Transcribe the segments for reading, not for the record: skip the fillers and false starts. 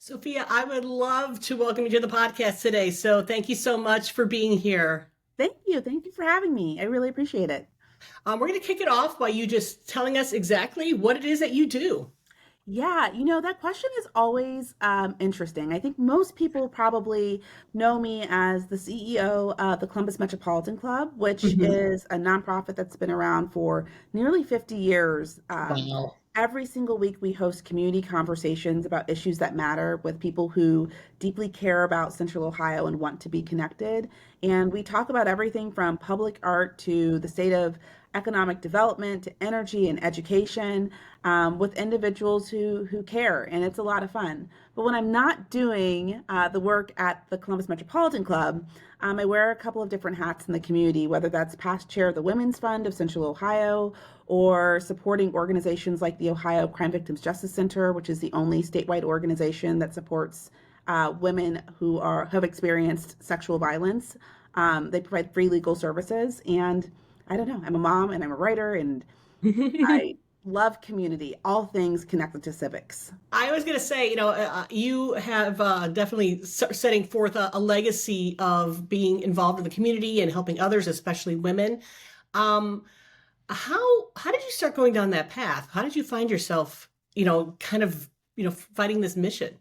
Sophia, I would love to welcome you to the podcast today. So thank you so much for being here. Thank you. Thank you for having me. I really appreciate it. We're going to kick it off by you just telling us exactly what it is that you do. Yeah, that question is always interesting. I think most people probably know me as the CEO of the Columbus Metropolitan Club, which Hmm. is a nonprofit that's been around for nearly 50 years. Wow. Every single week, we host community conversations about issues that matter with people who deeply care about Central Ohio and want to be connected. And we talk about everything from public art to the state of economic development to energy and education with individuals who care, and it's a lot of fun. But when I'm not doing the work at the Columbus Metropolitan Club, I wear a couple of different hats in the community, whether that's past chair of the Women's Fund of Central Ohio or supporting organizations like the Ohio Crime Victims Justice Center, which is the only statewide organization that supports women who have experienced sexual violence. They provide free legal services, and I don't know. I'm a mom and I'm a writer, and I love community, all things connected to civics. I was going to say, you have definitely setting forth a legacy of being involved in the community and helping others, especially women. Um, how did you start going down that path? How did you find yourself, kind of, fighting this mission?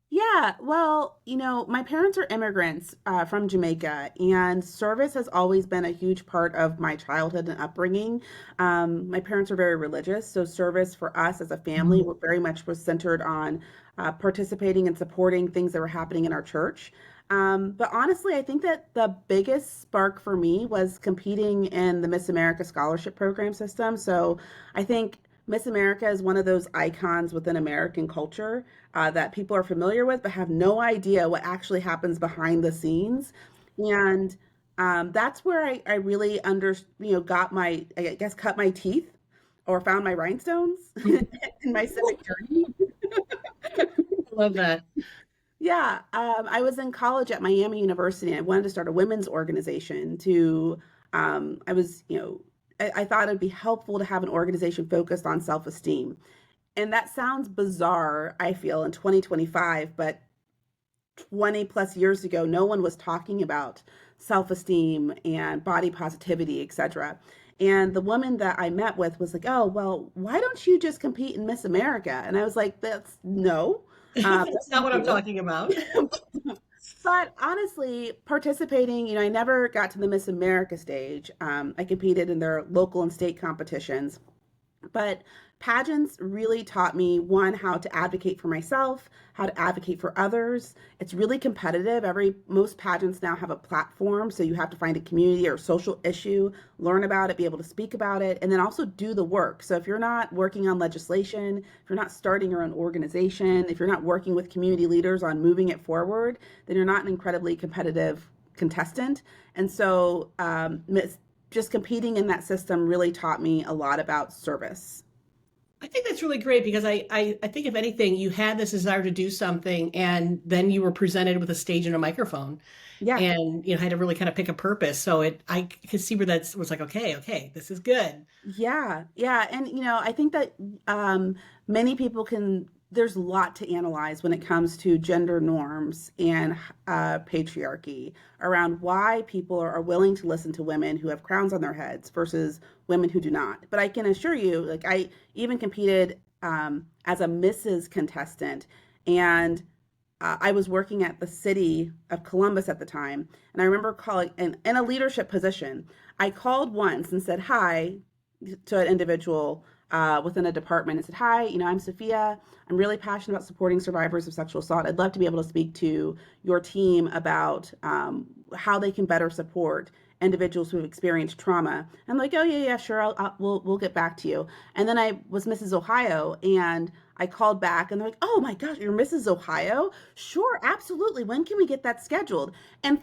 Yeah, well, my parents are immigrants from Jamaica, and service has always been a huge part of my childhood and upbringing. My parents are very religious, so service for us as a family very much was centered on participating and supporting things that were happening in our church. But honestly, I think that the biggest spark for me was competing in the Miss America Scholarship Program system. So I think Miss America is one of those icons within American culture that people are familiar with, but have no idea what actually happens behind the scenes. And that's where I really got I guess, cut my teeth or found my rhinestones in my civic journey. Love that. Yeah, I was in college at Miami University. And I wanted to start a women's organization I was, I thought it'd be helpful to have an organization focused on self-esteem. And that sounds bizarre, I feel, in 2025, but 20 plus years ago, no one was talking about self-esteem and body positivity, etc. And the woman that I met with was like, "Oh, well, why don't you just compete in Miss America?" And I was like, "That's no, That's that's not not what I'm real." talking about. But honestly, participating, I never got to the Miss America stage. I competed in their local and state competitions. But pageants really taught me one, how to advocate for myself, how to advocate for others. It's really competitive. Most pageants now have a platform, so you have to find a community or social issue, learn about it, be able to speak about it, and then also do the work. So if you're not working on legislation, if you're not starting your own organization, if you're not working with community leaders on moving it forward, then you're not an incredibly competitive contestant. And so just competing in that system really taught me a lot about service. I think that's really great because I think if anything, you had this desire to do something and then you were presented with a stage and a microphone Yeah, and had to really kind of pick a purpose. So I could see where that was like, okay, this is good. yeah, yeah. And, I think that many people there's a lot to analyze when it comes to gender norms and patriarchy around why people are willing to listen to women who have crowns on their heads versus women who do not. But I can assure you, like, I even competed as a Mrs. contestant, and I was working at the city of Columbus at the time. And I remember calling in a leadership position. I called once and said hi to an individual within a department and said, "Hi, I'm Sophia. I'm really passionate about supporting survivors of sexual assault. I'd love to be able to speak to your team about how they can better support individuals who have experienced trauma." And like, "Oh, yeah, yeah, sure. We'll get back to you." And then I was Mrs. Ohio, and I called back and they're like, "Oh my gosh, you're Mrs. Ohio? Sure, absolutely. When can we get that scheduled?" And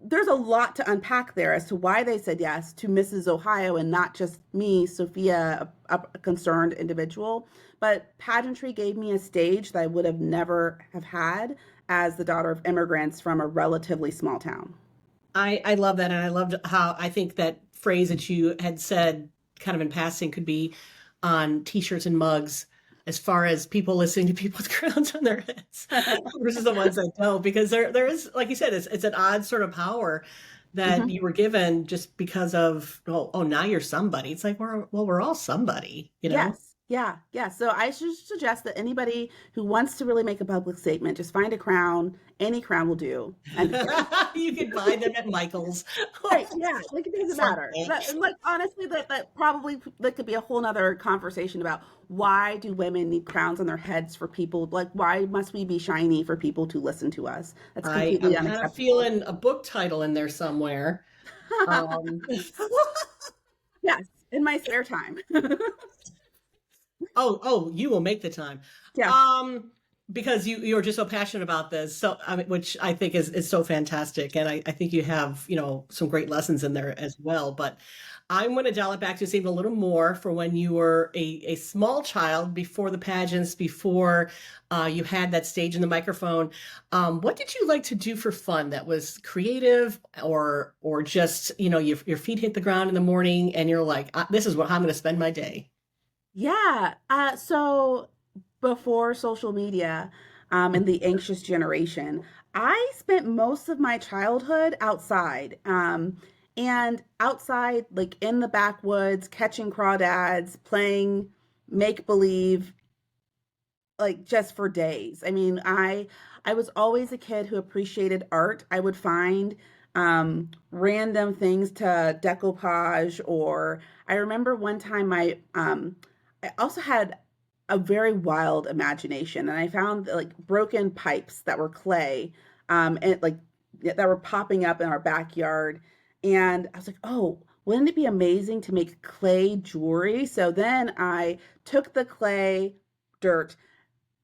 there's a lot to unpack there as to why they said yes to Mrs. Ohio and not just me, Sophia, a concerned individual. But pageantry gave me a stage that I would have never have had as the daughter of immigrants from a relatively small town. I love that. And I loved how I think that phrase that you had said kind of in passing could be on t-shirts and mugs as far as people listening to people with crowns on their heads versus the ones that don't, because there is, like you said, it's an odd sort of power that Mhm. you were given just because of, oh, now you're somebody. It's like, we're all somebody, you know? Yes. Yeah. Yeah. So I should suggest that anybody who wants to really make a public statement, just find a crown. Any crown will do. And You could buy them at Michael's right, yeah, like, it doesn't matter. someday. That and, like, honestly, that probably that could be a whole nother conversation about why do women need crowns on their heads for people, like, why must we be shiny for people to listen to us? That's completely I'm kind of unacceptable. feeling a book title in there somewhere. Um, Yes, in my spare time. oh, you will make the time. Yes. Um, because you're just so passionate about this. So I mean, which I think is so fantastic. And I think you have, some great lessons in there as well. But I'm going to dial it back just even a little more for when you were a small child before the pageants, before you had that stage and the microphone. What did you like to do for fun that was creative or just, your feet hit the ground in the morning and you're like, this is what I'm going to spend my day. Yeah, so before social media, and the anxious generation, I spent most of my childhood outside, and outside, like in the backwoods, catching crawdads, playing make believe, like just for days. I mean, I was always a kid who appreciated art. I would find random things to decoupage, or I remember one time I also had a very wild imagination, and I found like broken pipes that were clay, and like that were popping up in our backyard, and I was like, oh. Wouldn't it be amazing to make clay jewelry? So then I took the clay dirt,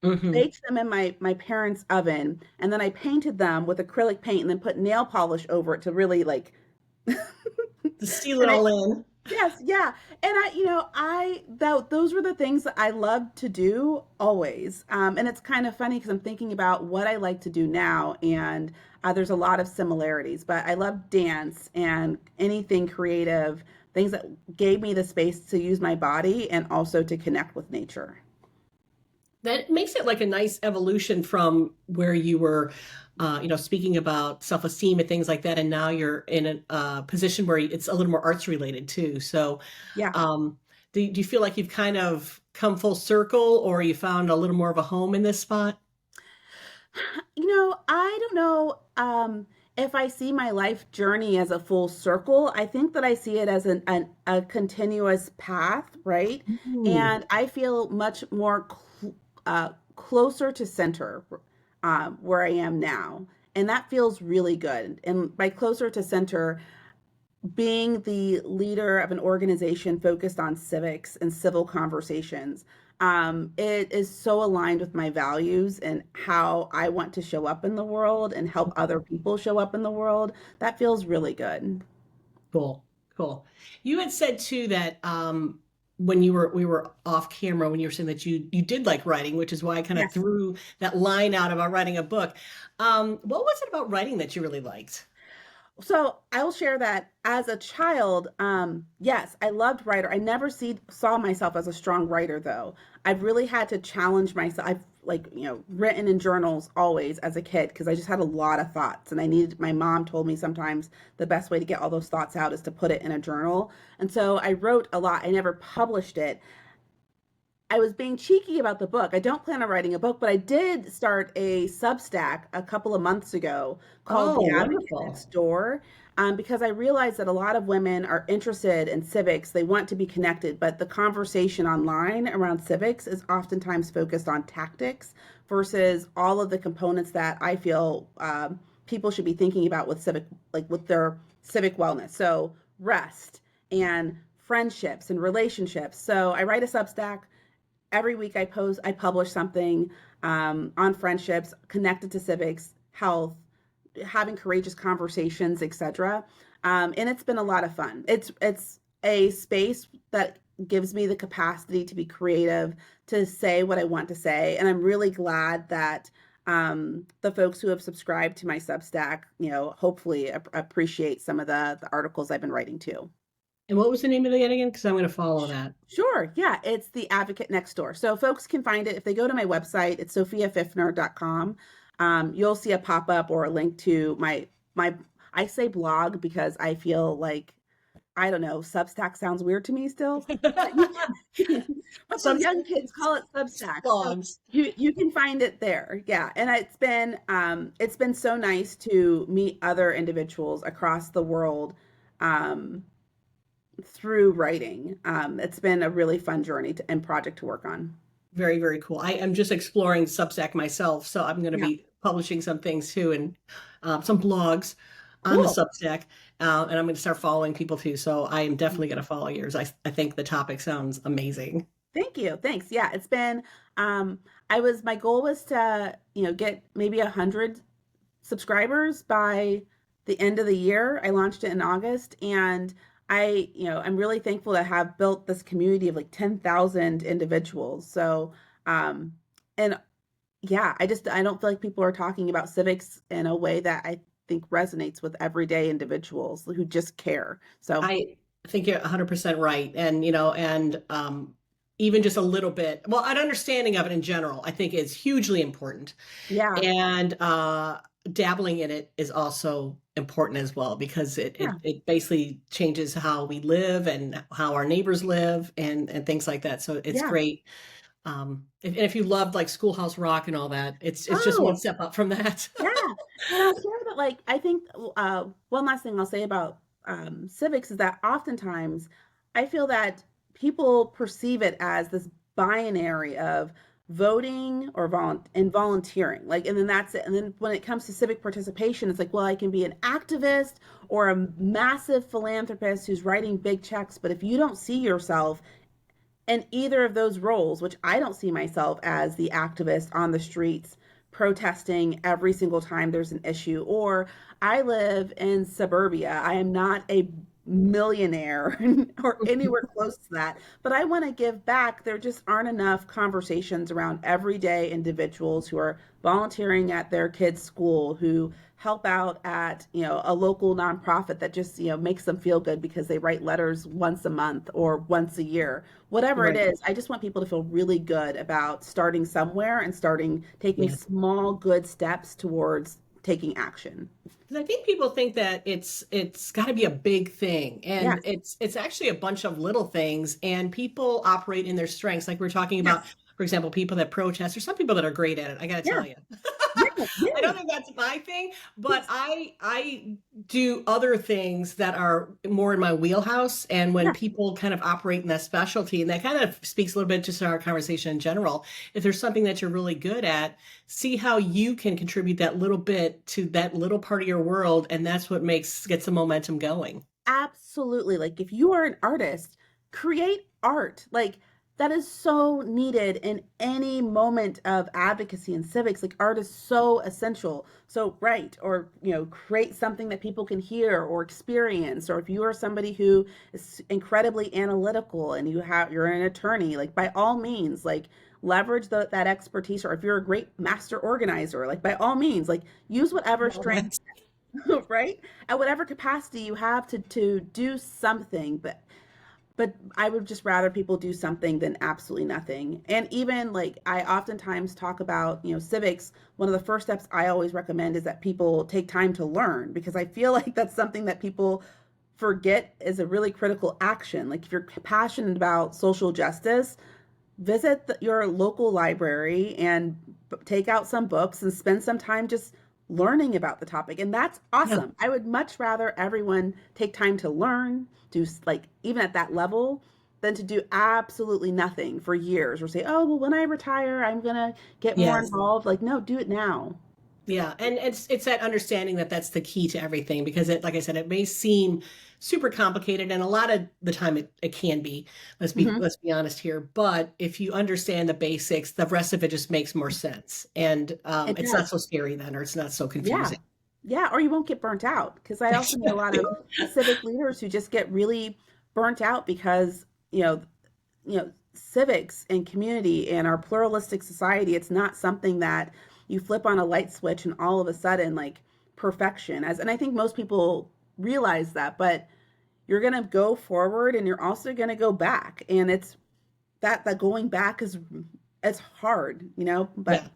Hmm. baked them in my parents' oven, and then I painted them with acrylic paint and then put nail polish over it to really like To steal it and I all in. yes, yeah. And those were the things that I loved to do always. And it's kind of funny because I'm thinking about what I like to do now, and there's a lot of similarities. But I love dance and anything creative, things that gave me the space to use my body and also to connect with nature. That makes it like a nice evolution from where you were, speaking about self-esteem and things like that, and now you're in a position where it's a little more arts related too. So, Yeah. um, do you feel like you've kind of come full circle, or you found a little more of a home in this spot? I don't know if I see my life journey as a full circle. I think that I see it as a continuous path, right? Ooh, And I feel much more closer to center where I am now. And that feels really good. And by closer to center, being the leader of an organization focused on civics and civil conversations, it is so aligned with my values and how I want to show up in the world and help other people show up in the world. That feels really good. cool, cool. You had said too that when we were off camera, when you were saying that you did like writing, which is why I kind of Yes. threw that line out about writing a book. What was it about writing that you really liked? So I will share that as a child, yes, I loved writer. I never saw myself as a strong writer though. I've really had to challenge myself. I've like, written in journals always as a kid because I just had a lot of thoughts and my mom told me sometimes the best way to get all those thoughts out is to put it in a journal. And so I wrote a lot. I never published it. I was being cheeky about the book. I don't plan on writing a book, but I did start a Substack a couple of months ago called Oh, The Advocate wonderful. Next Door, because I realized that a lot of women are interested in civics. They want to be connected, but the conversation online around civics is oftentimes focused on tactics versus all of the components that I feel people should be thinking about with civic, like with their civic wellness. So rest and friendships and relationships. So I write a Substack every week. I publish something on friendships connected to civics, health, having courageous conversations, etc. And it's been a lot of fun. It's a space that gives me the capacity to be creative, to say what I want to say, and I'm really glad that the folks who have subscribed to my Substack, hopefully appreciate some of the articles I've been writing too. And what was the name of it again? Because I'm going to follow that. Sure. Yeah. It's the Advocate Next Door. So folks can find it if they go to my website. It's sophiafifner.com. You'll see a pop up or a link to my I say blog because I feel like I don't know, Substack sounds weird to me still, but you can, but the Some young kids call it Substack. So blogs. you can find it there. Yeah. And it's been so nice to meet other individuals across the world um through writing. It's been a really fun journey and project to work on. Very, very cool. I am just exploring Substack myself, so I'm going to Yeah. be publishing some things too, and some blogs on the Cool. Substack, and I'm going to start following people too. So I am definitely going to follow yours. I think the topic sounds amazing. Thank you. Thanks. Yeah, it's been my goal was to, get maybe 100 subscribers by the end of the year. I launched it in August and I'm really thankful to have built this community of like 10,000 individuals. So, and yeah, I don't feel like people are talking about civics in a way that I think resonates with everyday individuals who just care. So, I think you're 100% right, and even just a little bit, well, an understanding of it in general, I think is hugely important. yeah, And dabbling in it is also important as well because yeah, it basically changes how we live and how our neighbors live and things like that. So it's yeah. great. And if you loved like Schoolhouse Rock and all that, it's just one Oh, step up from that. yeah. And I'll share that, like, I think one last thing I'll say about civics is that oftentimes I feel that people perceive it as this binary of voting or and volunteering. Like, and then that's it. And then when it comes to civic participation, it's like, well, I can be an activist or a massive philanthropist who's writing big checks. But if you don't see yourself in either of those roles, which I don't see myself as the activist on the streets protesting every single time there's an issue, or I live in suburbia. I am not a millionaire or anywhere close to that, but I want to give back. There just aren't enough conversations around everyday individuals who are volunteering at their kids' school, who help out at, a local nonprofit that just, makes them feel good because they write letters once a month or once a year. Whatever it Right. is, I just want people to feel really good about starting somewhere and taking Yeah. small, good steps towards taking action. 'Cause I think people think that it's got to be a big thing, and Yes, it's actually a bunch of little things, and people operate in their strengths. Like we're talking about, yes, for example, people that protest, or some people that are great at it. I got to yeah, tell you. yeah, I don't yeah, think that's my thing, but yes, I do other things that are more in my wheelhouse. And when yeah, people kind of operate in that specialty, and that kind of speaks a little bit just to our conversation in general, if there's something that you're really good at, see how you can contribute that little bit to that little part of your world, and that's what gets the momentum going. absolutely. Like if you are an artist, create art. Like that is so needed in any moment of advocacy and civics. Like art is so essential. So write or, create something that people can hear or experience. Or if you are somebody who is incredibly analytical and you're an attorney, like by all means, like leverage that expertise. Or if you're a great master organizer, like by all means, like use whatever Well, strength, that's right? At whatever capacity you have to do something, but I would just rather people do something than absolutely nothing. And even like I oftentimes talk about, civics, one of the first steps I always recommend is that people take time to learn because I feel like that's something that people forget is a really critical action. Like if you're passionate about social justice, visit your local library and take out some books and spend some time just learning about the topic. And that's yeah. awesome. I would much rather everyone take time to learn, do like even at that level, than to do absolutely nothing for years or say, oh, well, when I retire, I'm going to get more Yes. involved. Like, no, do it now. Yeah, and it's that understanding that that's the key to everything because like I said, it may seem super complicated, and a lot of the time it can be. Hmm. Let's be honest here. But if you understand the basics, the rest of it just makes more sense, and It it's not does. so scary then, or it's not so Yeah. confusing. Yeah. Or you won't get burnt out. Because I also know a lot of civic leaders who just get really burnt out because, civics and community and our pluralistic society, it's not something that you flip on a light switch and all of a sudden like perfection as and I think most people realize that, but you're going to go forward and you're also going to go back. And it's that going back is, it's hard, but Yeah. Yeah.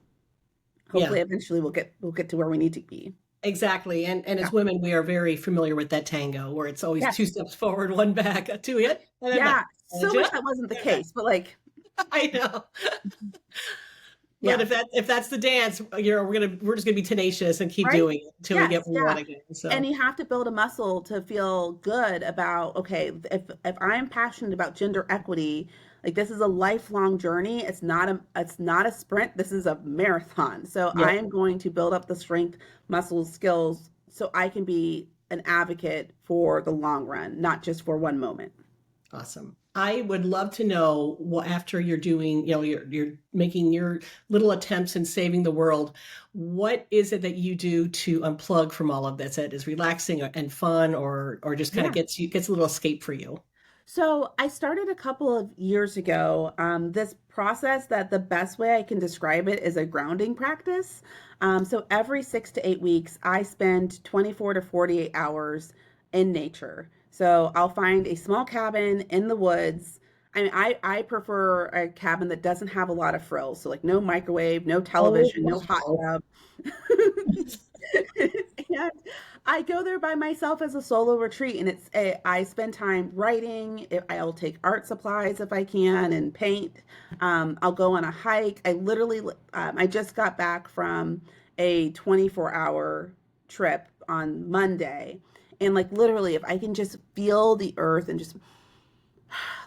hopefully eventually we'll get to where we need to be. Exactly. And Yeah. as women, we are very familiar with that tango where it's always two Yes. steps forward, one back, a two hit, and then Yeah. back. And So two, wish that wasn't the and back. case, but like, I know. But yeah. if that's the dance, we're just gonna be tenacious and keep Right? doing it until we get Yes, what we yeah. want again. And So you have to build a muscle to feel good about, okay, if I'm passionate about gender equity, like this is a lifelong journey. It's not a sprint. This is a marathon. So yeah, I am going to build up the strength, muscles, skills so I can be an advocate for the long run, not just for one moment. awesome. I would love to know what after you're doing, you're making your little attempts in saving the world. What is it that you do to unplug from all of this that is relaxing and fun, or just kind of Yeah. gets a little escape for you? So I started a couple of years ago, this process that the best way I can describe it is a grounding practice. So every 6 to 8 weeks, I spend 24 to 48 hours in nature. So I'll find a small cabin in the woods. I mean, I prefer a cabin that doesn't have a lot of frills. So like no microwave, no Oh, television, no hot wow. tub. And I go there by myself as a solo retreat, and I spend time writing. I'll take art supplies if I can and paint. I'll go on a hike. I just got back from a 24-hour trip on Monday, and like literally, if I can just feel the earth and just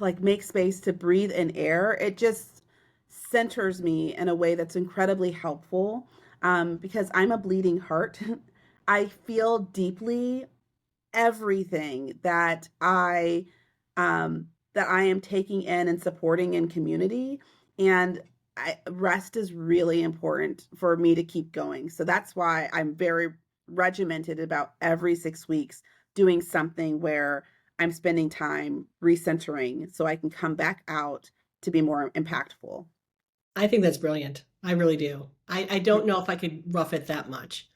like make space to breathe in air, it just centers me in a way that's incredibly helpful. Because I'm a bleeding heart. I feel deeply everything that I am taking in and supporting in community, and rest is really important for me to keep going. So that's why I'm very regimented about every 6 weeks doing something where I'm spending time recentering so I can come back out to be more impactful. I think that's brilliant. I really do. I don't know if I could rough it that much.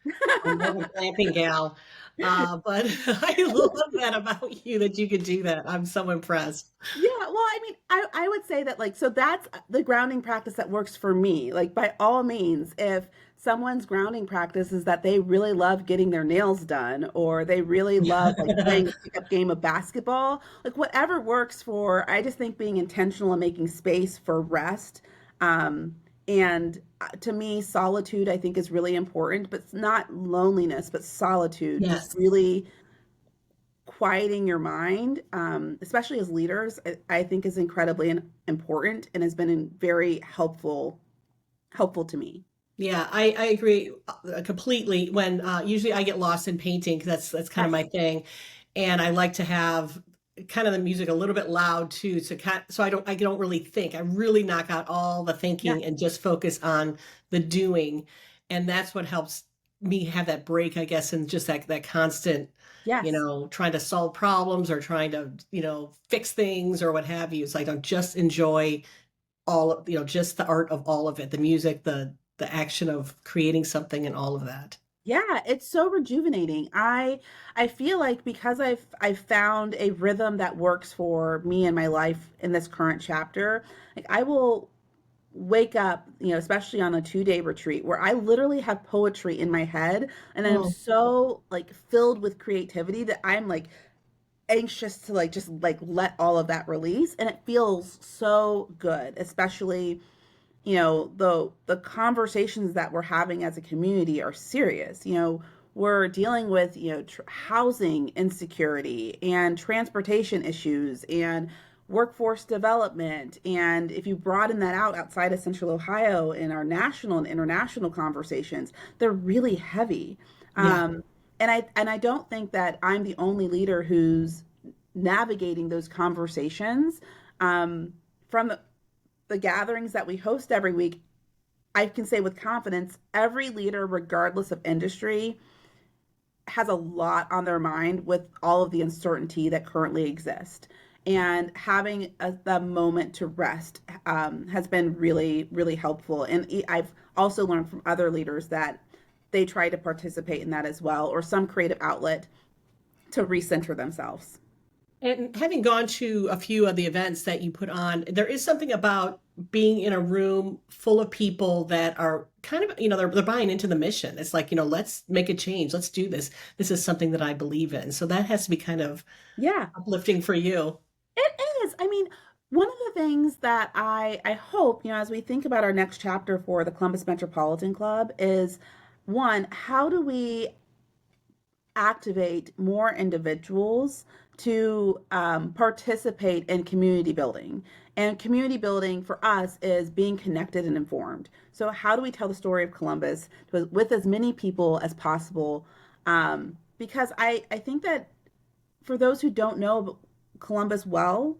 I'm more of a glamping gal, but I love that about you that you could do that. I'm so impressed. Yeah, well, I mean, I would say that like so that's the grounding practice that works for me. Like by all means, if someone's grounding practice is that they really love getting their nails done or they really love like playing a pickup game of basketball, like whatever works for, I just think being intentional and making space for rest. And to me, solitude I think is really important, but it's not loneliness, but solitude, just Yes. really quieting your mind, especially as leaders, I think is incredibly important and has been very helpful to me. Yeah, I agree completely. When usually I get lost in painting 'cause that's kind of my Yes. thing, and I like to have kind of the music a little bit loud too, so I don't really think. I really knock out all the thinking Yes. and just focus on the doing, and that's what helps me have that break, I guess, and just that constant, Yes. trying to solve problems or trying to fix things or what have you. It's like I don't just enjoy all of just the art of all of it, the music, the action of creating something and all of that. Yeah, it's so rejuvenating. I feel like because I've found a rhythm that works for me in my life in this current chapter, like I will wake up, especially on a 2-day retreat where I literally have poetry in my head and I'm Oh, so like filled with creativity that I'm like anxious to like just like let all of that release, and it feels so good, especially the conversations that we're having as a community are serious. We're dealing with housing insecurity and transportation issues and workforce development, and if you broaden that out outside of central Ohio in our national and international conversations, they're really heavy. yeah. And I don't think that I'm the only leader who's navigating those conversations. From the gatherings that we host every week, I can say with confidence, every leader, regardless of industry, has a lot on their mind with all of the uncertainty that currently exists. And having the moment to rest has been really, really helpful. And I've also learned from other leaders that they try to participate in that as well, or some creative outlet to recenter themselves. And having gone to a few of the events that you put on, there is something about being in a room full of people that are kind of, they're buying into the mission. It's like, let's make a change. Let's do this. This is something that I believe in. So that has to be kind of Yeah. uplifting for you. It is. I mean, one of the things that I hope, as we think about our next chapter for the Columbus Metropolitan Club is one, how do we activate more individuals to participate in community building? And community building for us is being connected and informed. So, how do we tell the story of Columbus with as many people as possible? Because I think that for those who don't know Columbus well,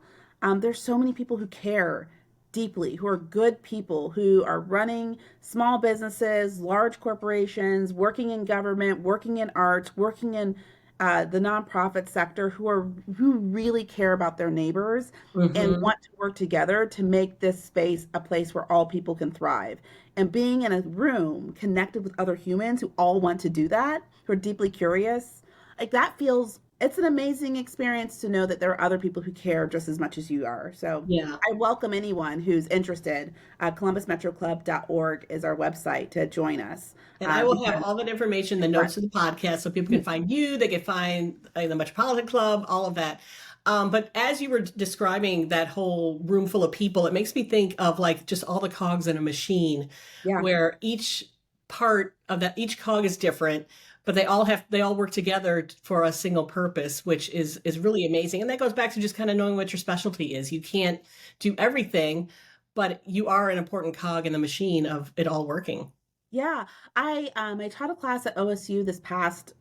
there's so many people who care deeply, who are good people, who are running small businesses, large corporations, working in government, working in arts, working in the nonprofit sector, who really care about their neighbors and Hmm. want to work together to make this space a place where all people can thrive. And being in a room connected with other humans who all want to do that, who are deeply curious, like that feels it's an amazing experience to know that there are other people who care just as much as you are. So Yeah. I welcome anyone who's interested. ColumbusMetroClub.org is our website to join us And I will have because all that information, the it's fun. notes of the podcast, so people can find you, they can find the Metropolitan Club, all of that. But as you were describing that whole room full of people, it makes me think of like just all the cogs in a machine, Yeah. where each part of that, each cog is different, but they all work together for a single purpose, which is really amazing. And that goes back to just kind of knowing what your specialty is. You can't do everything, but you are an important cog in the machine of it all working. Yeah, I taught a class at OSU this past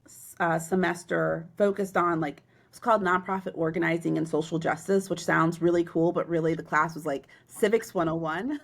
semester focused on it's called nonprofit organizing and social justice, which sounds really cool, but really the class was like Civics 101.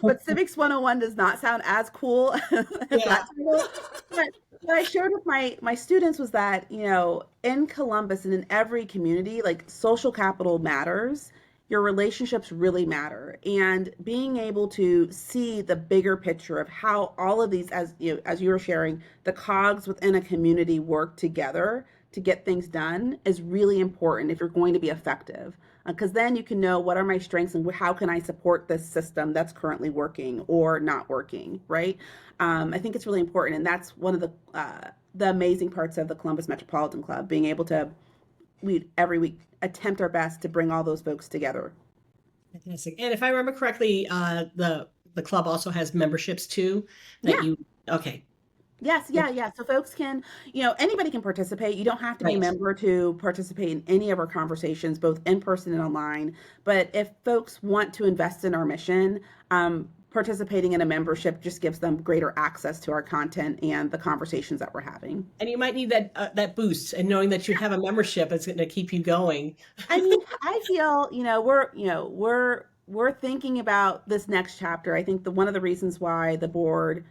But Civics 101 does not sound as cool as Yeah. that title. But what I shared with my students was that, in Columbus and in every community, like social capital matters, your relationships really matter, and being able to see the bigger picture of how all of these, as you were sharing, the cogs within a community work together to get things done is really important if you're going to be effective, because then you can know what are my strengths and how can I support this system that's currently working or not working, right? I think it's really important, and that's one of the amazing parts of the Columbus Metropolitan Club, being able to we every week attempt our best to bring all those folks together. Fantastic. And if I remember correctly, the club also has memberships too that Yeah. you okay. Yes. Yeah. Yeah. So folks can, anybody can participate. You don't have to be a Right. member to participate in any of our conversations, both in person and online. But if folks want to invest in our mission, participating in a membership just gives them greater access to our content and the conversations that we're having. And you might need that boost, and knowing that you have a membership is going to keep you going. I mean, I feel, we're thinking about this next chapter. I think one of the reasons why the board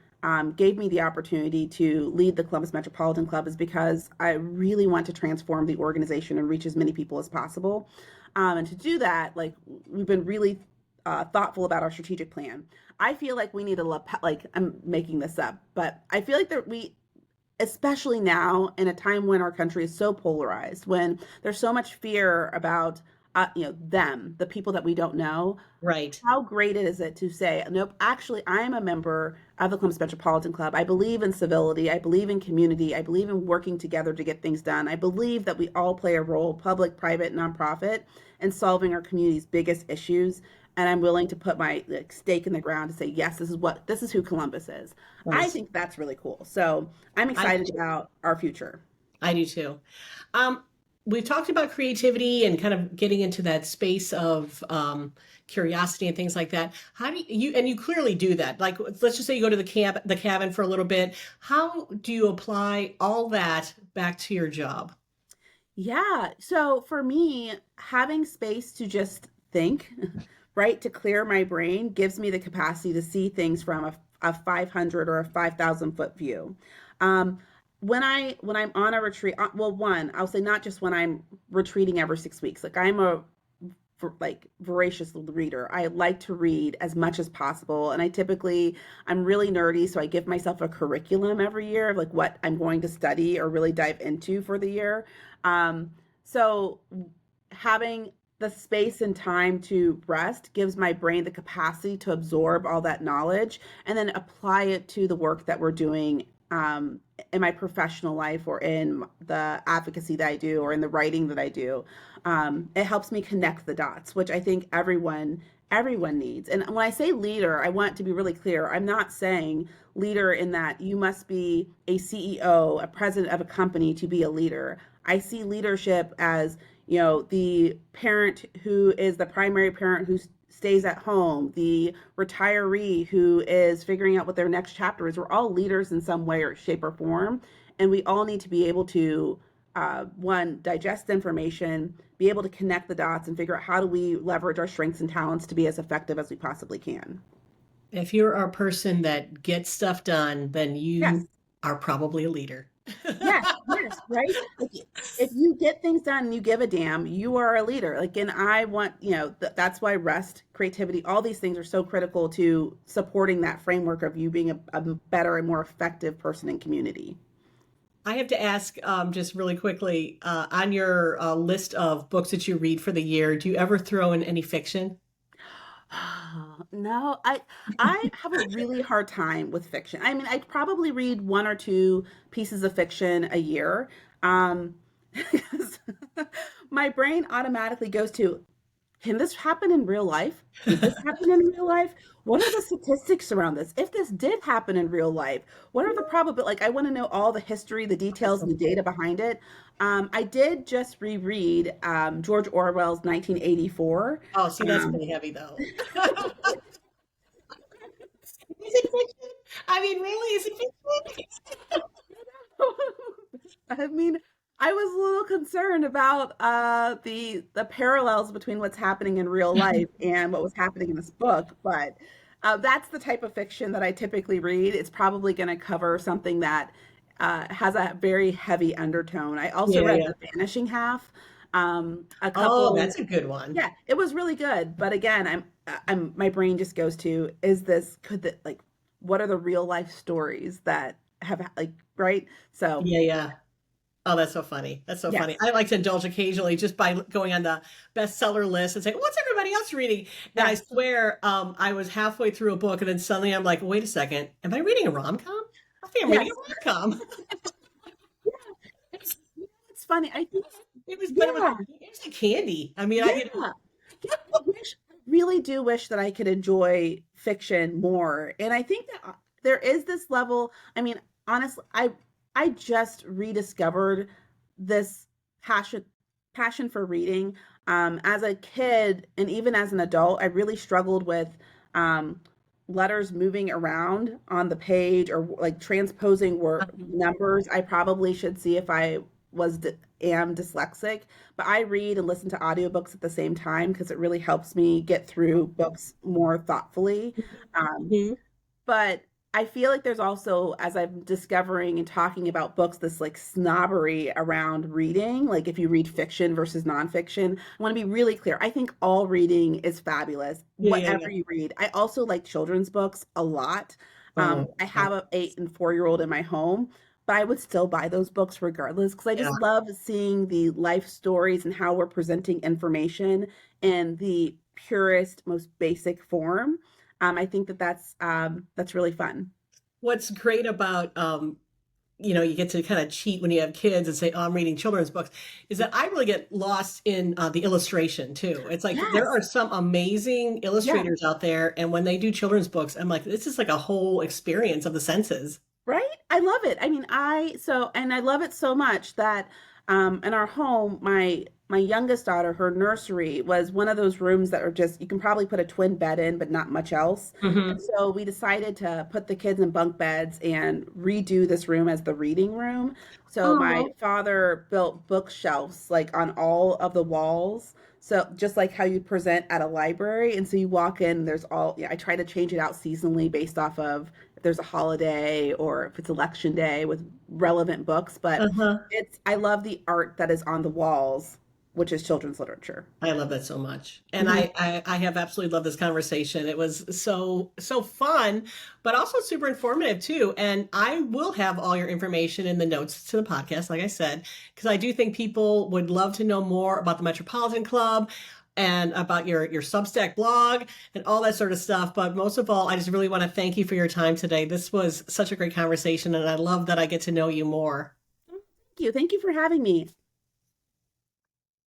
gave me the opportunity to lead the Columbus Metropolitan Club is because I really want to transform the organization and reach as many people as possible. And to do that, like we've been really thoughtful about our strategic plan. I feel like we need like I'm making this up, but I feel like that especially now in a time when our country is so polarized, when there's so much fear about the people that we don't know, Right. how great is it to say, nope, actually I am a member of the Columbus Metropolitan Club. I believe in civility, I believe in community, I believe in working together to get things done. I believe that we all play a role, public, private, nonprofit, in solving our community's biggest issues. And I'm willing to put my stake in the ground to say, yes, this is who Columbus is. I Nice. think that's really cool. So I'm I do excited too. about our future. I do too. Um, we've talked about creativity and kind of getting into that space of curiosity and things like that. How do and you clearly do that. Like, let's just say you go to the cabin for a little bit. How do you apply all that back to your job? Yeah. So for me, having space to just think, right, to clear my brain gives me the capacity to see things from a 500 or a 5,000 foot view. Um, when I'm on a retreat, well, one, I'll say not just when I'm retreating every 6 weeks. Like I'm a voracious reader. I like to read as much as possible, and I'm really nerdy, so I give myself a curriculum every year of like what I'm going to study or really dive into for the year. Um, so having the space and time to rest gives my brain the capacity to absorb all that knowledge and then apply it to the work that we're doing in my professional life or in the advocacy that I do or in the writing that I do. It helps me connect the dots, which I think everyone needs. And when I say leader, I want to be really clear. I'm not saying leader in that you must be a CEO, a president of a company to be a leader. I see leadership as, the parent who is the primary parent who stays at home, the retiree who is figuring out what their next chapter is. We're all leaders in some way or shape or form. And we all need to be able to, one, digest information, be able to connect the dots, and figure out how do we leverage our strengths and talents to be as effective as we possibly can. If you're a person that gets stuff done, then Yes. you are probably a leader. Yes, yes, right? Like if you get things done and you give a damn, you are a leader. Like, and I want, that's why rest, creativity, all these things are so critical to supporting that framework of you being a better and more effective person in community. I have to ask, just really quickly, on your list of books that you read for the year, do you ever throw in any fiction? No, I have a really hard time with fiction. I mean, I probably read one or two pieces of fiction a year. Because my brain automatically goes to, can this happen in real life? Did this happen in real life? What are the statistics around this? If this did happen in real life, what are the probability? Like, I want to know all the history, the That's details, so and the data cool. behind it. I did just reread George Orwell's 1984. Oh, see, that's Um, really heavy though. Is it fiction? I mean, really, is it fiction? I mean, I was a little concerned about the parallels between what's happening in real life and what was happening in this book, but that's the type of fiction that I typically read. It's probably going to cover something that has a very heavy undertone. I also Yeah, read yeah. The Vanishing Half. A Oh, couple, that's a good one. yeah, it was really good. But again, my brain just goes to, is this, could that, like, what are the real life stories that have, like, right? So, Yeah, yeah. Oh, that's so funny. That's so funny. yes. I like to indulge occasionally just by going on the bestseller list and saying, "What's everybody else reading?" And I Yes. swear, I was halfway through a book, and then suddenly I'm like, "Wait a second, am I reading a rom com? I think I'm reading Yes. a rom com." Yeah. It's, it's funny. I think, But it was yeah, like candy. I mean, yeah. Yeah. I really do wish that I could enjoy fiction more. And I think that there is this level. I mean, honestly, I just rediscovered this passion passion for reading. As a kid and even as an adult, I really struggled with um, letters moving around on the page or like transposing word numbers. I probably should see if I was am dyslexic, but I read and listen to audiobooks at the same time because it really helps me get through books more thoughtfully. Um, Mhm. but I feel like there's also, as I'm discovering and talking about books, this like snobbery around reading. Like if you read fiction versus nonfiction, I want to be really clear. I think all reading is fabulous, Yeah, yeah, yeah. whatever you read. I also like children's books a lot. Oh, I have a 8 and 4 year old in my home, but I would still buy those books regardless because I yeah. just love seeing the life stories and how we're presenting information in the purest, most basic form. I think that that's really fun. What's great about you get to kind of cheat when you have kids and say, "Oh, I'm reading children's books," is that I really get lost in the illustration too. It's like there Yes. are some amazing Yeah. illustrators out there, and when they do children's books, I'm like, this is like a whole experience of the senses. Right? I love it. I mean, and I love it so much that in our home, my youngest daughter, her nursery was one of those rooms that are just you can probably put a twin bed in, but not much else. And Hmm. so we decided to put the kids in bunk beds and redo this room as the reading room. So my Oh, father built bookshelves like on all of the walls. So just like how you present at a library. And so you walk in, there's all, yeah, I try to change it out seasonally based off of if there's a holiday or if it's election day with relevant books. But uh-huh. I love the art that is on the walls. which is children's literature. I love that so much. And Mhm. I have absolutely loved this conversation. It was so fun, but also super informative too. And I will have all your information in the notes to the podcast, like I said, because I do think people would love to know more about the Metropolitan Club and about your Substack blog and all that sort of stuff. But most of all, I just really want to thank you for your time today. This was such a great conversation, and I love that I get to know you more. Thank you. Thank you for having me.